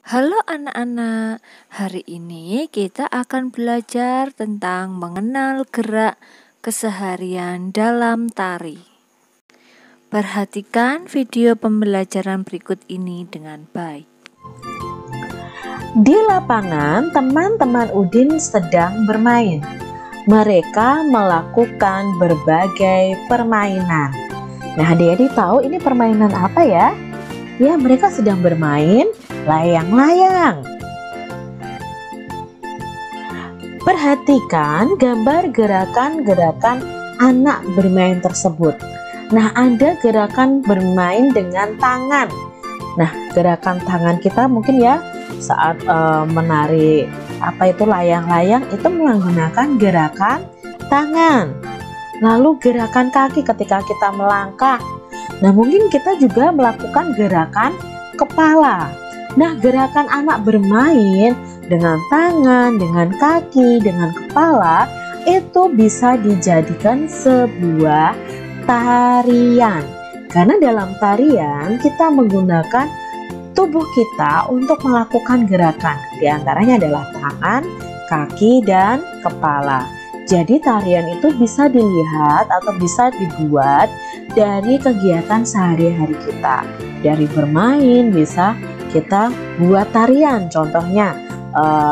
Halo anak-anak, hari ini kita akan belajar tentang mengenal gerak keseharian dalam tari. Perhatikan video pembelajaran berikut ini dengan baik. Di lapangan, teman-teman Udin sedang bermain. Mereka melakukan berbagai permainan. Nah, adik-adik tahu ini permainan apa ya? Ya, mereka sedang bermain layang-layang. Perhatikan gambar gerakan-gerakan anak bermain tersebut. Nah, ada gerakan bermain dengan tangan. Nah, gerakan tangan kita mungkin ya saat menari layang-layang itu menggunakan gerakan tangan. Lalu gerakan kaki ketika kita melangkah. Nah, mungkin kita juga melakukan gerakan kepala. Nah, gerakan anak bermain dengan tangan, dengan kaki, dengan kepala itu bisa dijadikan sebuah tarian. Karena dalam tarian kita menggunakan tubuh kita untuk melakukan gerakan. Di antaranya adalah tangan, kaki, dan kepala. Jadi tarian itu bisa dilihat atau bisa dibuat dari kegiatan sehari-hari kita. Dari bermain bisa kita buat tarian. Contohnya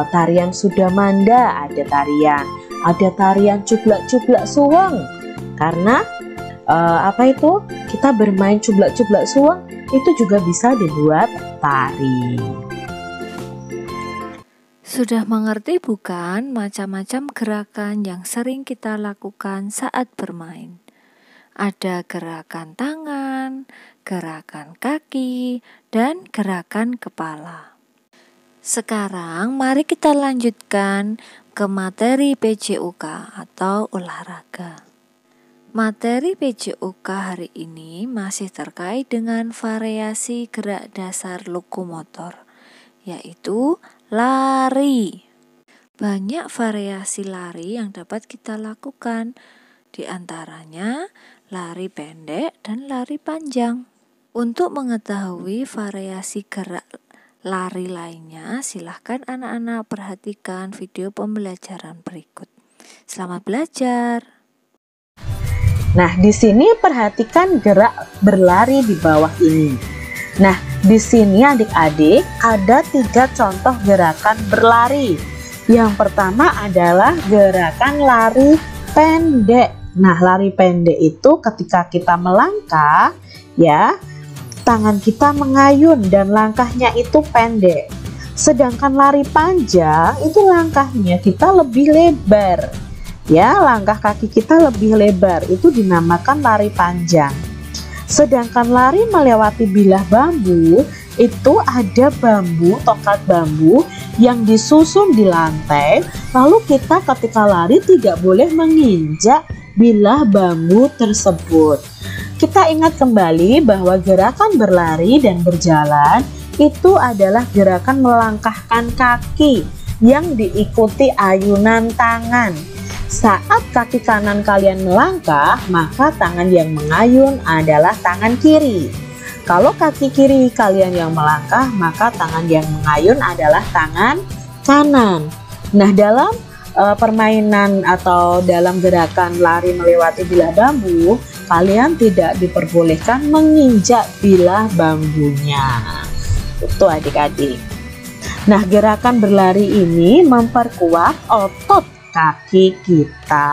tarian Sudamanda ada tarian cublak-cublak suweng. Karena kita bermain cublak-cublak suweng itu juga bisa dibuat tari. Sudah mengerti bukan macam-macam gerakan yang sering kita lakukan saat bermain? Ada gerakan tangan, gerakan kaki, dan gerakan kepala. Sekarang mari kita lanjutkan ke materi PJOK atau olahraga. Materi PJOK hari ini masih terkait dengan variasi gerak dasar lokomotor, yaitu lari. Banyak variasi lari yang dapat kita lakukan, di antaranya lari pendek dan lari panjang. Untuk mengetahui variasi gerak lari lainnya, silahkan anak-anak perhatikan video pembelajaran berikut. Selamat belajar. Nah, di sini perhatikan gerak berlari di bawah ini. Nah, di sini adik-adik ada 3 contoh gerakan berlari. Yang pertama adalah gerakan lari pendek. Nah, lari pendek itu ketika kita melangkah, ya, tangan kita mengayun dan langkahnya itu pendek. Sedangkan lari panjang itu langkahnya kita lebih lebar. Ya, langkah kaki kita lebih lebar, itu dinamakan lari panjang. Sedangkan lari melewati bilah bambu, itu ada tokat bambu yang disusun di lantai. Lalu kita ketika lari tidak boleh menginjak bilah bambu tersebut. Kita ingat kembali bahwa gerakan berlari dan berjalan itu adalah gerakan melangkahkan kaki yang diikuti ayunan tangan. Saat kaki kanan kalian melangkah, maka tangan yang mengayun adalah tangan kiri. Kalau kaki kiri kalian yang melangkah, maka tangan yang mengayun adalah tangan kanan. Nah, dalam permainan atau dalam gerakan lari melewati bilah bambu, kalian tidak diperbolehkan menginjak bilah bambunya. Itu adik-adik. Nah, gerakan berlari ini memperkuat otot kaki kita.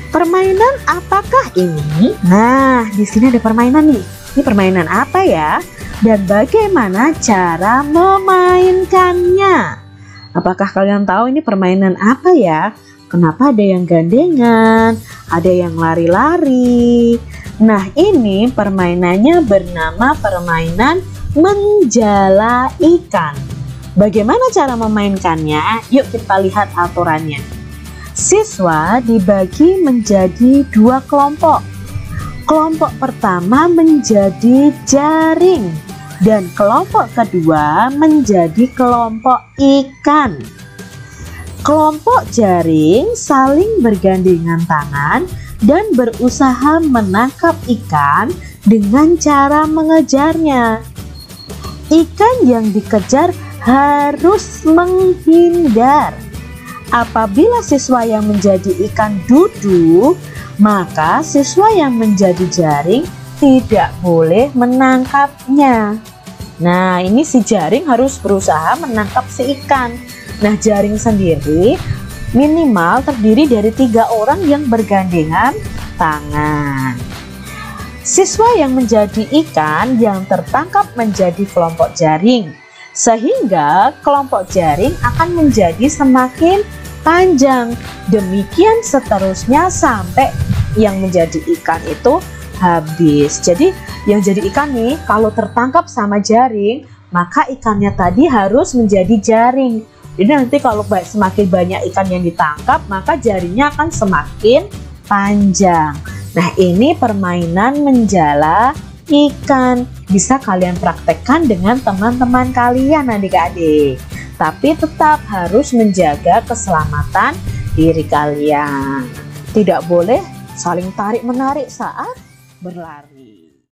Permainan apakah ini? Nah, di sini ada permainan nih. Ini permainan apa ya? Dan bagaimana cara memainkannya? Apakah kalian tahu ini permainan apa ya? Kenapa ada yang gandengan, ada yang lari-lari? Nah, ini permainannya bernama permainan menjala ikan. Bagaimana cara memainkannya? Yuk kita lihat aturannya. Siswa dibagi menjadi 2 kelompok. Kelompok pertama menjadi jaring dan kelompok kedua menjadi kelompok ikan. Kelompok jaring saling bergandengan tangan dan berusaha menangkap ikan dengan cara mengejarnya. Ikan yang dikejar harus menghindar. Apabila siswa yang menjadi ikan duduk, maka siswa yang menjadi jaring tidak boleh menangkapnya. Nah, ini si jaring harus berusaha menangkap si ikan. Nah, jaring sendiri minimal terdiri dari 3 orang yang bergandengan tangan. Siswa yang menjadi ikan yang tertangkap menjadi kelompok jaring, sehingga kelompok jaring akan menjadi semakin panjang. Demikian seterusnya sampai yang menjadi ikan itu habis. Jadi yang jadi ikan nih, kalau tertangkap sama jaring, maka ikannya tadi harus menjadi jaring. Jadi nanti kalau semakin banyak ikan yang ditangkap, maka jaringnya akan semakin panjang. Nah, ini permainan menjala ikan. Bisa kalian praktekkan dengan teman-teman kalian adik-adik. Tapi tetap harus menjaga keselamatan diri kalian. Tidak boleh saling tarik-menarik saat berlari.